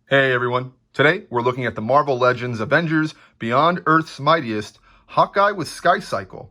Hey everyone, today we're looking at the Marvel Legends Avengers Beyond Earth's Mightiest Hawkeye with Skycycle.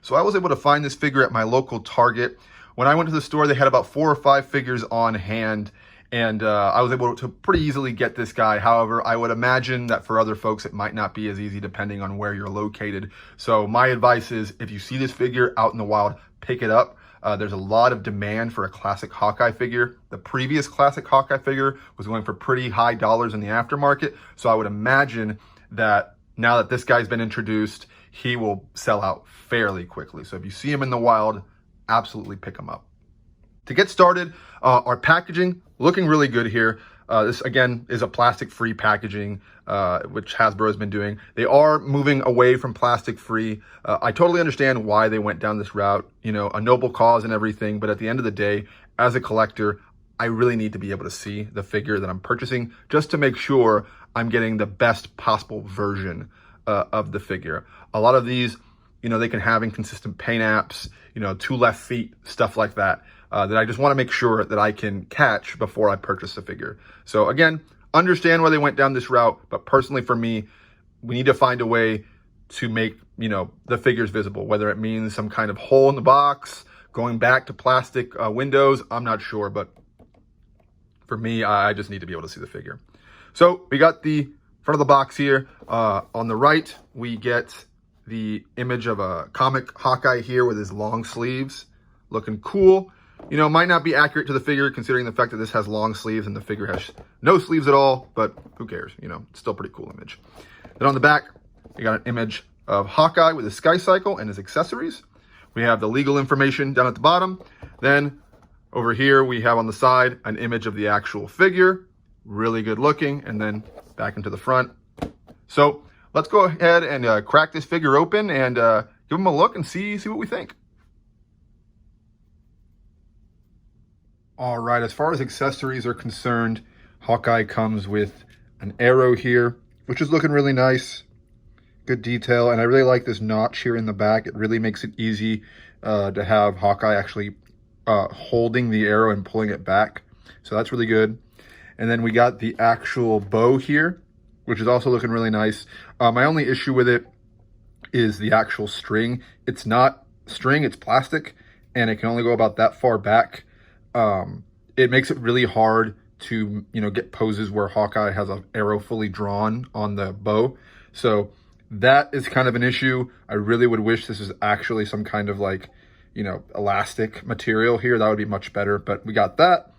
So I was able to find this figure at my local Target. When I went to the store, they had about 4 or 5 figures on hand, and I was able to pretty easily get this guy. However, I would imagine that for other folks it might not be as easy depending on where you're located. So my advice is, if you see this figure out in the wild, pick it up. There's a lot of demand for a classic Hawkeye figure. The previous classic Hawkeye figure was going for pretty high dollars in the aftermarket. So I would imagine that now that this guy's been introduced, he will sell out fairly quickly. So if you see him in the wild, absolutely pick him up. To get started, our packaging looking really good here. This, again, is a plastic-free packaging, which Hasbro has been doing. They are moving away from plastic-free. I totally understand why they went down this route, you know, a noble cause and everything, but at the end of the day, as a collector, I really need to be able to see the figure that I'm purchasing just to make sure I'm getting the best possible version of the figure. A lot of these, you know, they can have inconsistent paint apps, you know, 2 left feet, stuff like that. That I just want to make sure that I can catch before I purchase the figure. So again, understand why they went down this route, but personally for me, we need to find a way to make, you know, the figures visible, whether it means some kind of hole in the box, going back to plastic windows, I'm not sure, but for me, I just need to be able to see the figure. So we got the front of the box here. On the right, we get the image of a comic Hawkeye here with his long sleeves, looking cool. You know, might not be accurate to the figure considering the fact that this has long sleeves and the figure has no sleeves at all, but who cares? You know, it's still a pretty cool image. Then on the back, we got an image of Hawkeye with his Skycycle and his accessories. We have the legal information down at the bottom. Then over here, we have on the side an image of the actual figure. Really good looking. And then back into the front. So let's go ahead and crack this figure open and give him a look and see what we think. All right, as far as accessories are concerned, Hawkeye comes with an arrow here, which is looking really nice. Good detail, and I really like this notch here in the back. It really makes it easy to have Hawkeye actually holding the arrow and pulling it back. So that's really good. And then we got the actual bow here, which is also looking really nice. My only issue with it is the actual string. It's not string, it's plastic, and it can only go about that far back. It makes it really hard to, you know, get poses where Hawkeye has an arrow fully drawn on the bow. So that is kind of an issue. I really would wish this was actually some kind of like, you know, elastic material here. That would be much better, but we got that.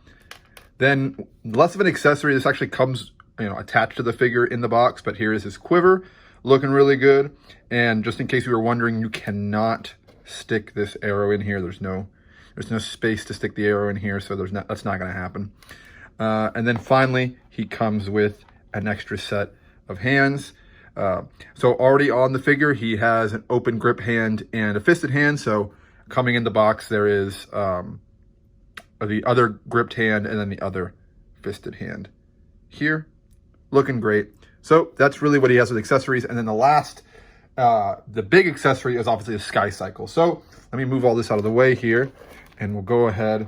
Then less of an accessory. This actually comes, you know, attached to the figure in the box, but here is his quiver, looking really good. And just in case you were wondering, you cannot stick this arrow in here. There's no space to stick the arrow in here, so that's not going to happen. And then finally, he comes with an extra set of hands. So already on the figure, he has an open grip hand and a fisted hand. So coming in the box, there is the other gripped hand and then the other fisted hand here. Looking great. So that's really what he has with accessories. And then the last, the big accessory is obviously a Skycycle. So let me move all this out of the way here. And we'll go ahead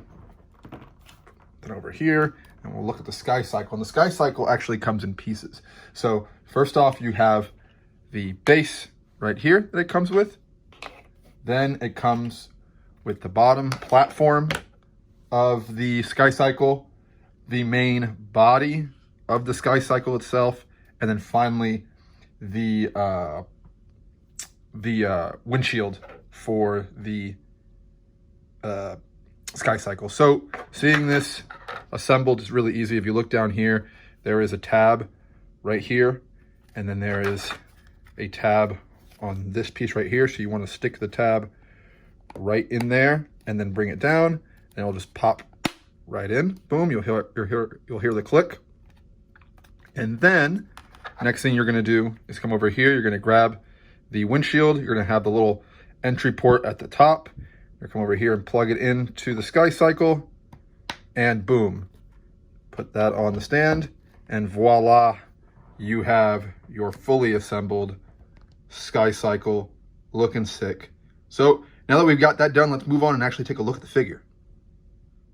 then over here and we'll look at the Skycycle. And the Skycycle actually comes in pieces. So first off, you have the base right here that it comes with. Then it comes with the bottom platform of the Skycycle, the main body of the Skycycle itself, and then finally the windshield for the Skycycle. So seeing this assembled is really easy. If you look down here, there is a tab right here, and then there is a tab on this piece right here. So you want to stick the tab right in there and then bring it down, and it'll just pop right in. Boom, you'll hear the click. And then next thing you're going to do is come over here. You're going to grab the windshield. You're going to have the little entry port at the top. You come over here and plug it into the Skycycle, and boom, put that on the stand, and voila, you have your fully assembled Skycycle looking sick. So now that we've got that done, let's move on and actually take a look at the figure.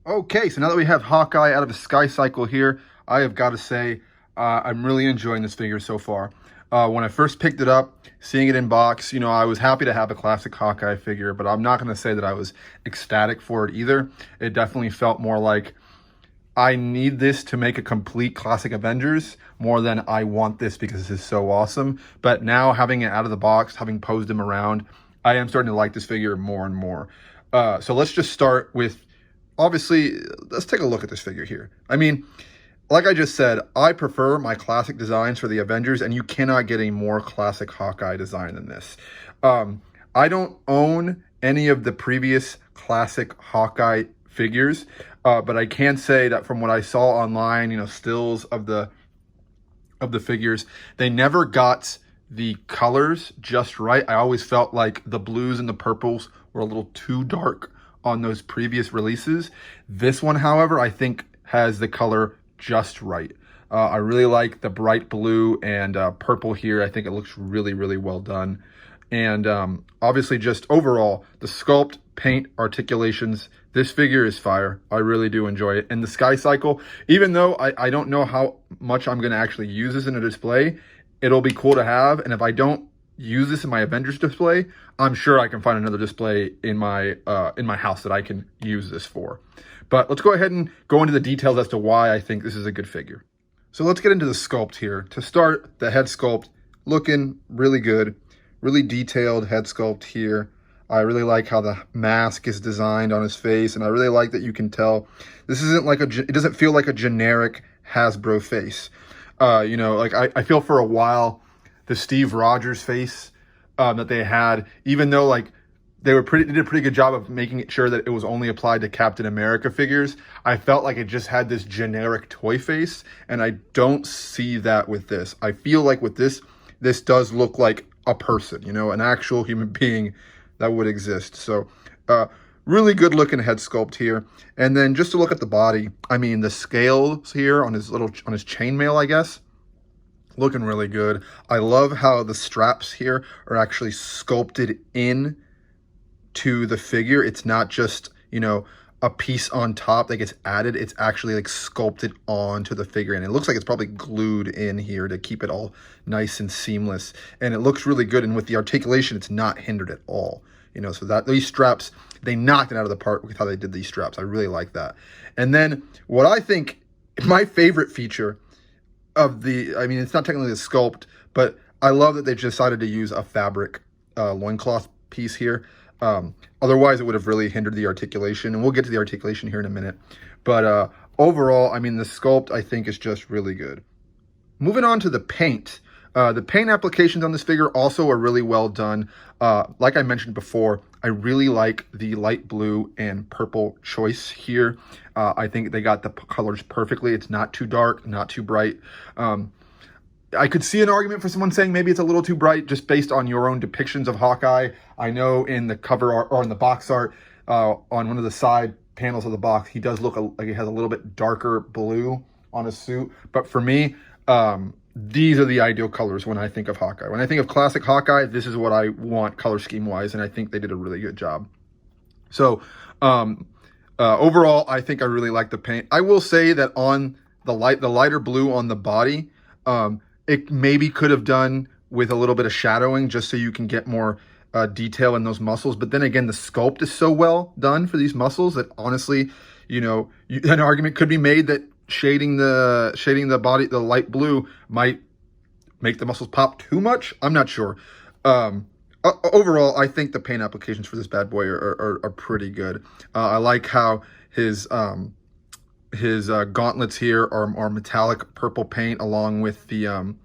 Okay, so now that we have Hawkeye out of his Skycycle here, I have got to say, I'm really enjoying this figure so far. When I first picked it up, seeing it in box, you know, I was happy to have a classic Hawkeye figure, but I'm not going to say that I was ecstatic for it either. It definitely felt more like I need this to make a complete classic Avengers more than I want this because this is so awesome. But now having it out of the box, having posed him around, I am starting to like this figure more and more. So let's just start with, obviously, let's take a look at this figure here. I mean, like I just said, I prefer my classic designs for the Avengers, and you cannot get a more classic Hawkeye design than this. I don't own any of the previous classic Hawkeye figures, but I can say that from what I saw online, you know, stills of the figures, they never got the colors just right. I always felt like the blues and the purples were a little too dark on those previous releases. This one, however, I think has the color just right. I really like the bright blue and purple here. I think it looks really, really well done. And obviously just overall, the sculpt, paint, articulations, this figure is fire. I really do enjoy it. And the Skycycle, even though I don't know how much I'm going to actually use this in a display, it'll be cool to have. And if I don't use this in my Avengers display, I'm sure I can find another display in my house that I can use this for. But let's go ahead and go into the details as to why I think this is a good figure. So let's get into the sculpt here. To start, the head sculpt looking really good, really detailed head sculpt here. I really like how the mask is designed on his face, and I really like that you can tell this isn't like it doesn't feel like a generic Hasbro face. You know, like I feel for a while the Steve Rogers face that they had, even though like they did a pretty good job of making it sure that it was only applied to Captain America figures, I felt like it just had this generic toy face, and I don't see that with this. I feel like with this does look like a person, you know, an actual human being that would exist. So really good looking head sculpt here. And then just to look at the body, I mean, the scales here on his chainmail, I guess, looking really good. I love how the straps here are actually sculpted in to the figure. It's not just, you know, a piece on top that gets added. It's actually like sculpted onto the figure, and it looks like it's probably glued in here to keep it all nice and seamless. And it looks really good, and with the articulation, it's not hindered at all. You know, so that these straps, they knocked it out of the park with how they did these straps. I really like that. And then what I think my favorite feature of I mean, it's not technically a sculpt, but I love that they decided to use a fabric loincloth piece here. Otherwise, it would have really hindered the articulation, and we'll get to the articulation here in a minute. But overall, I mean, the sculpt, I think, is just really good. Moving on to the paint. The paint applications on this figure also are really well done. Like I mentioned before, I really like the light blue and purple choice here. I think they got the colors perfectly. It's not too dark, not too bright. I could see an argument for someone saying maybe it's a little too bright just based on your own depictions of Hawkeye. I know in the cover art or in the box art on one of the side panels of the box, he does look like he has a little bit darker blue on his suit. But for me, these are the ideal colors when I think of Hawkeye. When I think of classic Hawkeye, this is what I want color scheme wise, and I think they did a really good job. So overall, I think I really like the paint. I will say that on the lighter blue on the body, it maybe could have done with a little bit of shadowing just so you can get more detail in those muscles. But then again, the sculpt is so well done for these muscles that honestly, you know, an argument could be made that shading the body, the light blue, might make the muscles pop too much. I'm not sure. Overall, I think the paint applications for this bad boy are pretty good. I like how his gauntlets here are metallic purple paint along with the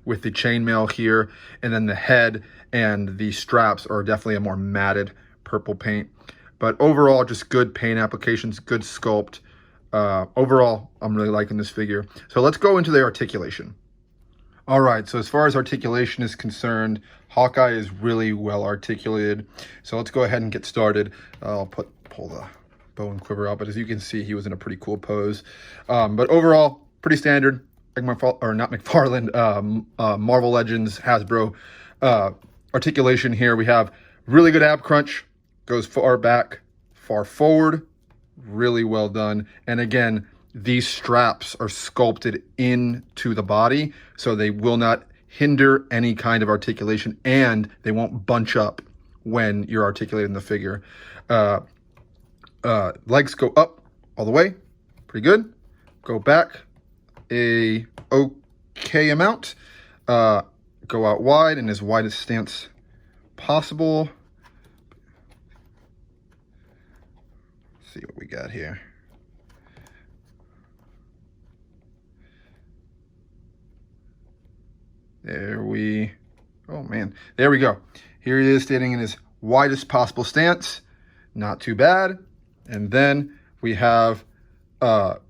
chainmail here, and then the head and the straps are definitely a more matted purple paint. But overall, just good paint applications, good sculpt. Overall, I'm really liking this figure. So let's go into the articulation. All right, so as far as articulation is concerned, Hawkeye is really well articulated. So let's go ahead and get started. I'll pull the bow and quiver out, but as you can see, he was in a pretty cool pose. But overall, pretty standard, Marvel Legends, Hasbro articulation here. We have really good ab crunch, goes far back, far forward, really well done. And again, these straps are sculpted into the body, so they will not hinder any kind of articulation, and they won't bunch up when you're articulating the figure. Legs go up all the way, pretty good. Go back a okay amount. Go out wide in as wide a stance possible. Let's see what we got here. There we go. Here he is standing in his widest possible stance. Not too bad. And then we have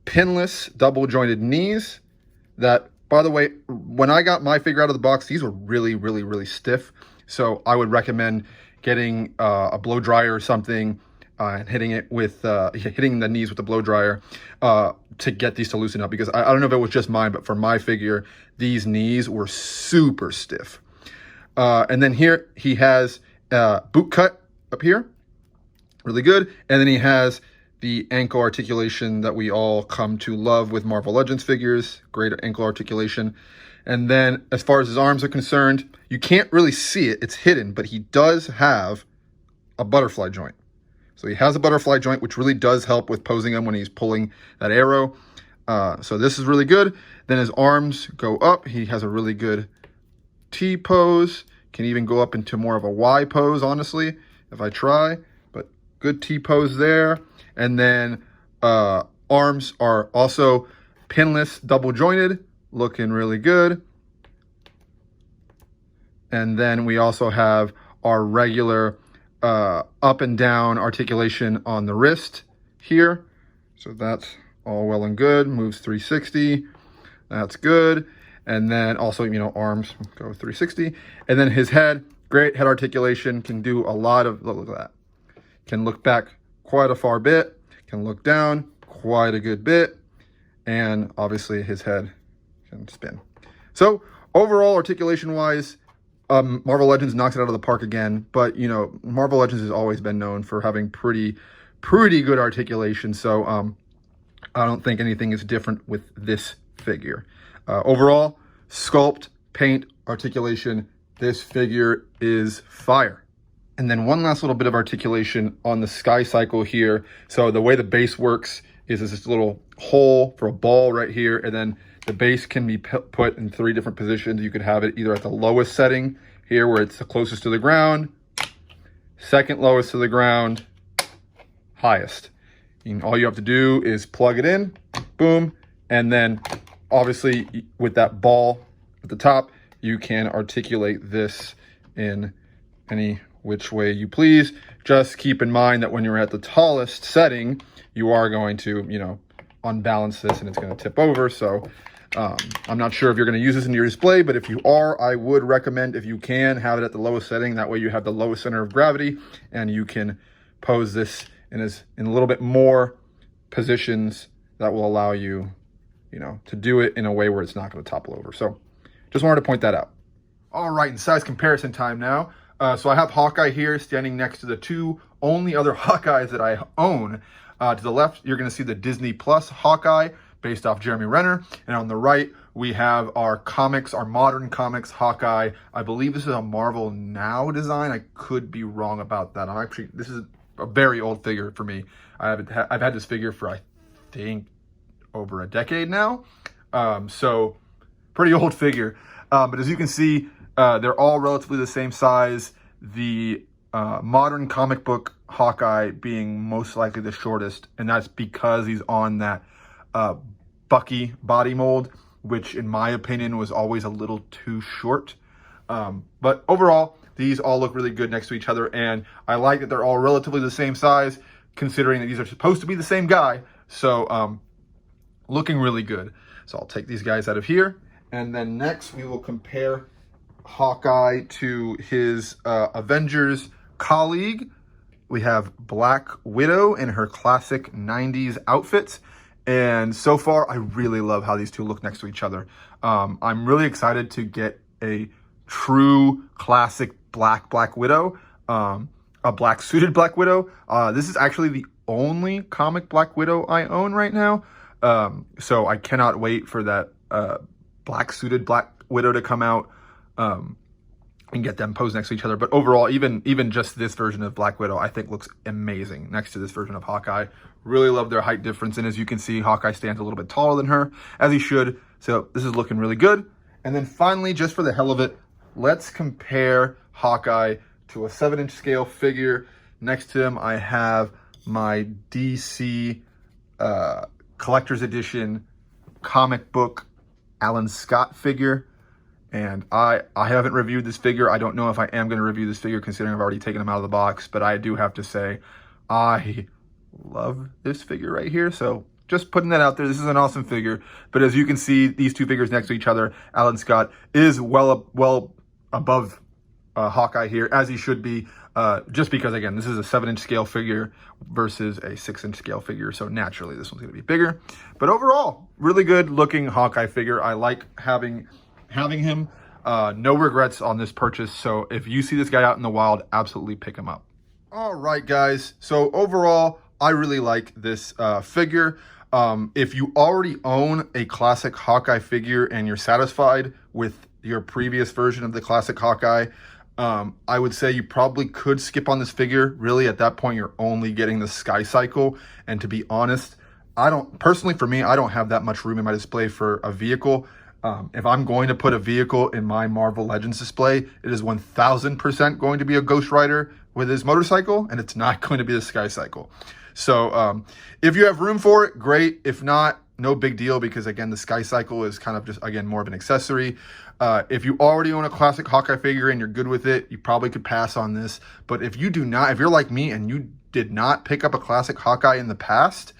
pinless double jointed knees that, by the way, when I got my figure out of the box, these were really, really, really stiff. So I would recommend getting a blow dryer or something and hitting it with hitting the knees with the blow dryer to get these to loosen up, because I don't know if it was just mine, but for my figure, these knees were super stiff. And then here he has boot cut up here, really good. And then he has the ankle articulation that we all come to love with Marvel Legends figures, great ankle articulation. And then as far as his arms are concerned, you can't really see it, it's hidden, but he does have a butterfly joint. So he has a butterfly joint, which really does help with posing him when he's pulling that arrow. So this is really good. Then his arms go up. He has a really good T pose. Can even go up into more of a Y pose, honestly, if I try. But good T pose there. And then arms are also pinless, double jointed, looking really good. And then we also have our regular up and down articulation on the wrist here. So that's all well and good. Moves 360. That's good. And then also, you know, arms go 360. And then his head, great head articulation, can do a lot of, look at that. Can look back quite a far bit, can look down quite a good bit. And obviously his head can spin. So overall, articulation-wise, Marvel Legends knocks it out of the park again, but you know, Marvel Legends has always been known for having pretty good articulation, so I don't think anything is different with this figure. Overall, sculpt, paint, articulation, this figure is fire. And then one last little bit of articulation on the Skycycle here. So the way the base works is there's this little hole for a ball right here, and then the base can be put in 3 different positions. You could have it either at the lowest setting here where it's the closest to the ground, second lowest to the ground, highest. And all you have to do is plug it in, boom, and then obviously with that ball at the top, you can articulate this in any which way you please. Just keep in mind that when you're at the tallest setting, you are going to, you know, unbalance this and it's going to tip over. So I'm not sure if you're going to use this in your display, but if you are, I would recommend, if you can, have it at the lowest setting. That way you have the lowest center of gravity and you can pose this in a little bit more positions that will allow you, you know, to do it in a way where it's not going to topple over. So just wanted to point that out. All right, in size comparison time now. So I have Hawkeye here standing next to the 2 only other Hawkeyes that I own. To the left, you're going to see the Disney Plus Hawkeye based off Jeremy Renner. And on the right, we have our comics, our modern comics Hawkeye. I believe this is a Marvel Now design. I could be wrong about that. This is a very old figure for me. I've had this figure for, I think, over a decade now. So pretty old figure. But as you can see, they're all relatively the same size. The modern comic book Hawkeye being most likely the shortest, and that's because he's on that Bucky body mold, which in my opinion was always a little too short. But overall, these all look really good next to each other, and I like that they're all relatively the same size, considering that these are supposed to be the same guy. So looking really good. So I'll take these guys out of here, and then next we will compare Hawkeye to his Avengers colleague. We have Black Widow in her classic 90s outfits. And so far, I really love how these two look next to each other. I'm really excited to get a true classic Black Widow, a black suited Black Widow. This is actually the only comic Black Widow I own right now. So I cannot wait for that black suited Black Widow to come out and get them posed next to each other. But overall, even just this version of Black Widow, I think looks amazing next to this version of Hawkeye. Really love their height difference. And as you can see, Hawkeye stands a little bit taller than her, as he should. So this is looking really good. And then finally, just for the hell of it, let's compare Hawkeye to a 7-inch scale figure. Next to him, I have my DC Collector's Edition comic book Alan Scott figure. And I haven't reviewed this figure. I don't know if I am going to review this figure considering I've already taken him out of the box. But I do have to say, I love this figure right here. So just putting that out there. This is an awesome figure. But as you can see, these two figures next to each other, Alan Scott is well above Hawkeye here, as he should be. Just because, again, this is a 7-inch scale figure versus a 6-inch scale figure. So naturally, this one's going to be bigger. But overall, really good looking Hawkeye figure. I like having him. No regrets on this purchase. So if you see this guy out in the wild, absolutely pick him up. All right, guys. So overall, I really like this figure. If you already own a classic Hawkeye figure and you're satisfied with your previous version of the classic Hawkeye, I would say you probably could skip on this figure. Really, at that point, you're only getting the Skycycle. And to be honest, personally, for me, I don't have that much room in my display for a vehicle. If I'm going to put a vehicle in my Marvel Legends display, it is 1000% going to be a Ghost Rider with his motorcycle, and it's not going to be the Skycycle. So if you have room for it, great. If not, no big deal, because again, the Skycycle is kind of just, again, more of an accessory. If you already own a classic Hawkeye figure and you're good with it, you probably could pass on this. But if you do not, if you're like me and you did not pick up a classic Hawkeye in the past,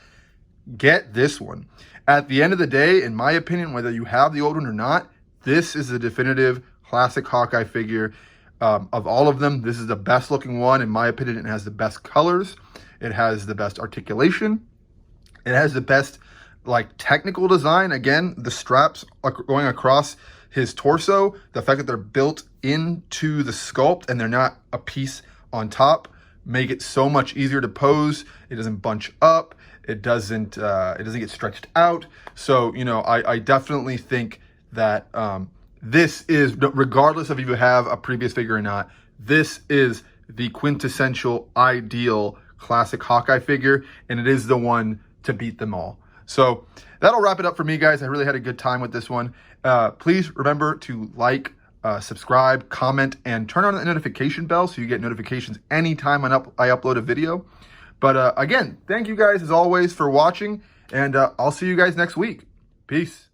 get this one. At the end of the day, in my opinion, whether you have the old one or not, this is the definitive classic Hawkeye figure. Of all of them, this is the best looking one. In my opinion, it has the best colors. It has the best articulation. It has the best technical design. Again, the straps are going across his torso. The fact that they're built into the sculpt and they're not a piece on top make it so much easier to pose. It doesn't bunch up. It doesn't get stretched out. So, I definitely think that this is, regardless of if you have a previous figure or not, this is the quintessential ideal classic Hawkeye figure, and it is the one to beat them all. So that'll wrap it up for me, guys. I really had a good time with this one. Please remember to like, subscribe, comment, and turn on the notification bell so you get notifications anytime I upload a video. But again, thank you guys as always for watching, and I'll see you guys next week. Peace.